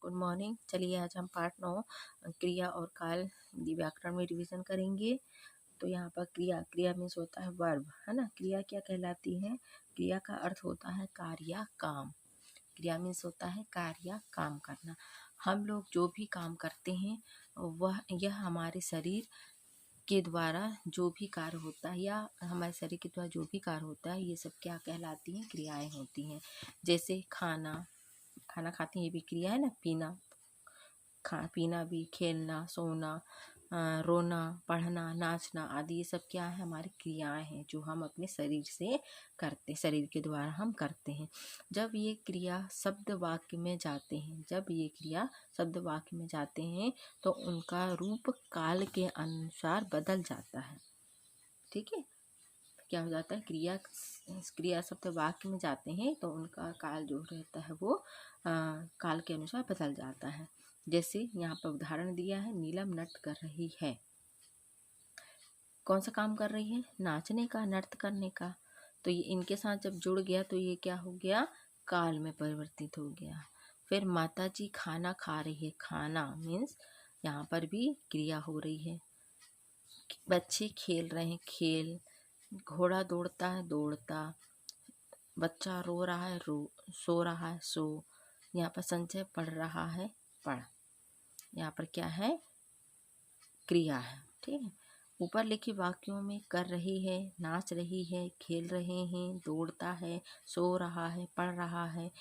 Good morning. चलिए आज हम पार्ट 9 क्रिया और काल हिंदी व्याकरण में रिवीजन करेंगे। तो यहाँ पर क्रिया मीन्स होता है वर्ब, है ना। क्रिया क्या कहलाती है? क्रिया का अर्थ होता है कार्य या काम। क्रिया मीन्स होता है कार्य या काम करना। हम लोग जो भी काम करते हैं यह हमारे शरीर के द्वारा जो भी कार्य होता है या हमारे शरीर के द्वारा जो भी कार्य होता है, ये सब क्या कहलाती हैं? क्रियाएं होती हैं। जैसे खाना खाते हैं, ये भी क्रिया है ना। पीना भी, खेलना, सोना, रोना, पढ़ना, नाचना आदि ये सब क्या है? हमारी क्रियाएं हैं जो हम अपने शरीर से करते, शरीर के द्वारा हम करते हैं। जब ये क्रिया शब्द वाक्य में जाते हैं तो उनका रूप काल के अनुसार बदल जाता है। ठीक है, क्या हो जाता है? क्रिया शब्द वाक्य में जाते हैं तो उनका काल जो रहता है वो काल के अनुसार बदल जाता है। जैसे यहाँ पर उदाहरण दिया है, नीलम नृत्य कर रही है। कौन सा काम कर रही है? नाचने का, नृत्य करने का। तो ये इनके साथ जब जुड़ गया तो ये क्या हो गया? काल में परिवर्तित हो गया। फिर माता जी खाना खा रही है। खाना मीन्स यहाँ पर भी क्रिया हो रही है। बच्चे खेल रहे हैं, खेल। घोड़ा दौड़ता है, दौड़ता। बच्चा रो रहा है, सो रहा है, सो। यहाँ पर संजय पढ़ रहा है, पढ़। यहाँ पर क्या है? क्रिया है। ठीक है। ऊपर लिखे वाक्यों में कर रही है, नाच रही है, खेल रहे हैं, दौड़ता है, सो रहा है, पढ़ रहा है,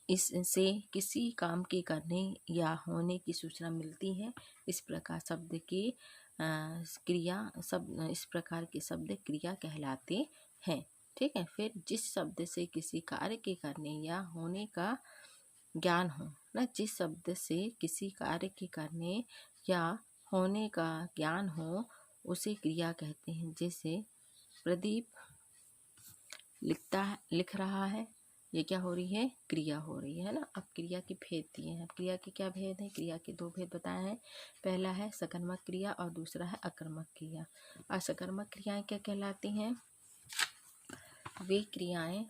इससे किसी काम के करने या होने की सूचना मिलती है। इस प्रकार इस प्रकार के शब्द क्रिया कहलाते हैं। ठीक है। फिर जिस शब्द से किसी कार्य के करने या होने का ज्ञान हो ना, जिस शब्द से किसी कार्य के करने या होने का ज्ञान हो उसे क्रिया कहते हैं। जैसे प्रदीप लिख रहा है, ये क्या हो रही है? क्रिया हो रही है ना। अब क्रिया के भेद दिए हैं। क्रिया के क्या भेद हैं? क्रिया के 2 भेद बताए हैं। पहला है सकर्मक क्रिया और दूसरा है अकर्मक क्रिया। और सकर्मक क्रियाएं क्या कहलाती हैं? वे क्रियाएं,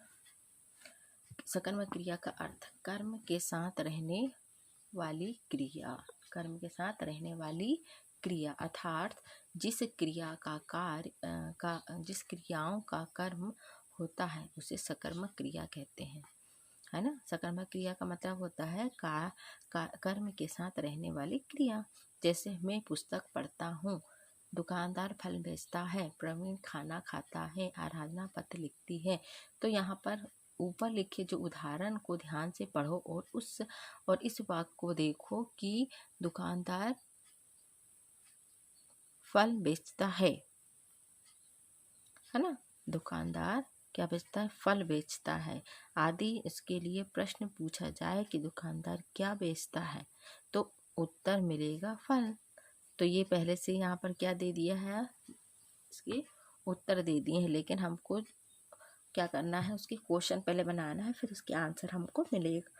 सकर्मक क्रिया का अर्थ कर्म के साथ रहने वाली क्रिया। कर्म के साथ रहने वाली क्रिया अर्थात जिस क्रियाओं का कर्म होता है उसे सकर्मक क्रिया कहते हैं, है ना। सकर्मक क्रिया का मतलब होता है कर्म के साथ रहने वाली क्रिया। जैसे मैं पुस्तक पढ़ता हूँ, दुकानदार फल बेचता है, प्रवीण खाना खाता है, आराधना पत्र लिखती है। तो यहाँ पर ऊपर लिखे जो उदाहरण को ध्यान से पढ़ो और इस वाक्य को देखो कि दुकानदार फल बेचता है ना। दुकानदार क्या बेचता है? फल बेचता है आदि। इसके लिए प्रश्न पूछा जाए कि दुकानदार क्या बेचता है तो उत्तर मिलेगा फल। तो ये पहले से यहाँ पर क्या दे दिया है? इसके उत्तर दे दिए हैं, लेकिन हमको क्या करना है? उसके क्वेश्चन पहले बनाना है, फिर उसके आंसर हमको मिलेगा।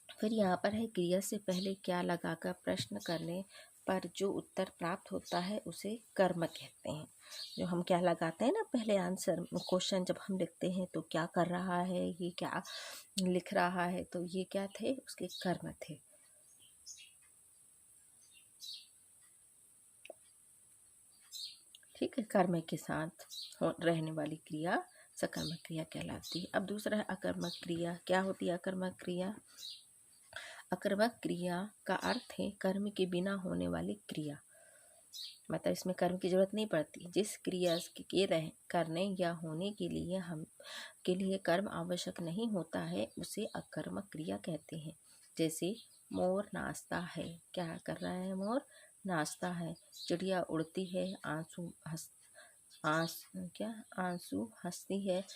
फिर यहाँ पर है क्रिया से पहले क्या लगाकर प्रश्न करने पर जो उत्तर प्राप्त होता है उसे कर्म कहते हैं। जो हम क्या लगाते हैं ना पहले आंसर क्वेश्चन जब हम लिखते हैं तो क्या कर रहा है, ये क्या लिख रहा है, तो ये क्या थे? उसके कर्म थे। ठीक है। कर्म के साथ रहने वाली क्रिया सकर्मक क्रिया कहलाती है। अब दूसरा है अकर्मक क्रिया। क्या होती है अकर्मक क्रिया? अकर्मक क्रिया का अर्थ है कर्म के बिना होने वाली क्रिया। मतलब इसमें कर्म की जरूरत नहीं पड़ती। जिस क्रिया के करने या होने के लिए कर्म आवश्यक नहीं होता है उसे अकर्मक क्रिया कहते हैं। जैसे मोर नाचता है। क्या कर रहा है? मोर नाचता है। चिड़िया उड़ती है। आंसू हंसती है।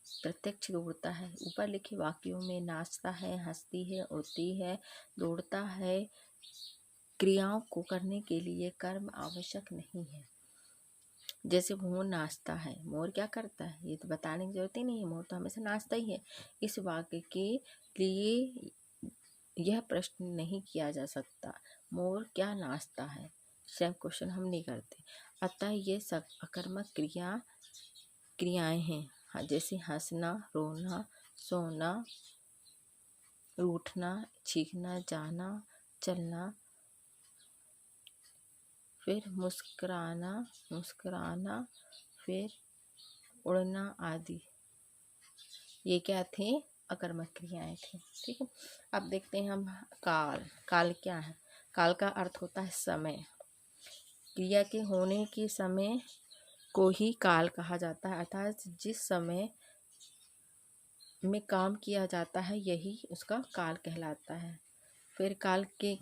प्रत्यक्ष उड़ता है। ऊपर लिखे वाक्यों में नाचता है, हंसती है, उड़ती है, दौड़ता है क्रियाओं को करने के लिए कर्म आवश्यक नहीं है। जैसे मोर नाचता है। मोर क्या करता है ये तो बताने की जरूरत ही नहीं है, मोर तो हमेशा नाचता ही है। इस वाक्य के लिए यह प्रश्न नहीं किया जा सकता मोर क्या नाचता है, सेम क्वेश्चन हम नहीं करते। अतः ये सब अकर्मक क्रियाएं हैं। जैसे हंसना, रोना, सोना, उठना, चीखना, जाना, चलना, फिर मुस्कुराना, फिर उड़ना आदि। ये क्या थे? अकर्मक क्रियाएं थी। ठीक है, अब देखते हैं हम काल। काल क्या है? काल का अर्थ होता है समय। क्रिया के होने के समय को ही काल कहा जाता है, अर्थात जिस समय में काम किया जाता है यही उसका काल कहलाता है। फिर काल के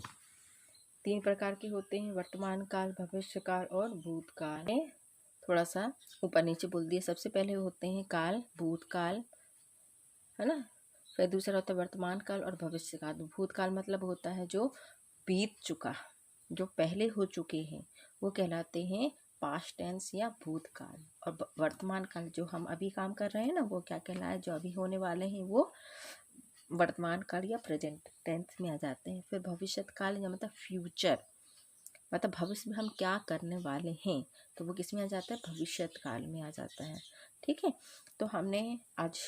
3 प्रकार के होते हैं, वर्तमान काल, भविष्य काल और भूतकाल। थोड़ा सा ऊपर नीचे बोल दिए। सबसे पहले होते हैं काल, भूतकाल, है ना। फिर दूसरा होता है वर्तमान काल और भविष्य काल। भूतकाल मतलब होता है जो बीत चुका, जो पहले हो चुके हैं, वो कहलाते हैं पास्ट टेंस या भूतकाल। और वर्तमान काल जो हम अभी काम कर रहे हैं ना, वो क्या कहलाए? जो अभी होने वाले हैं वो वर्तमान काल या प्रेजेंट टेंस में आ जाते हैं। फिर भविष्य काल या मतलब फ्यूचर, मतलब भविष्य में हम क्या करने वाले हैं, तो वो किस में आ जाता है? भविष्य काल में आ जाता है। ठीक है, तो हमने आज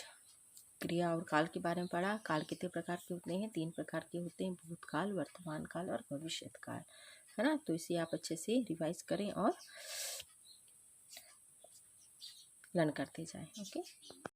क्रिया और काल के बारे में पढ़ा। काल कितने प्रकार के होते हैं? 3 प्रकार के होते हैं, भूतकाल, वर्तमान काल और भविष्य काल, है ना। तो इसे आप अच्छे से रिवाइज करें और लर्न करते जाएं। ओके।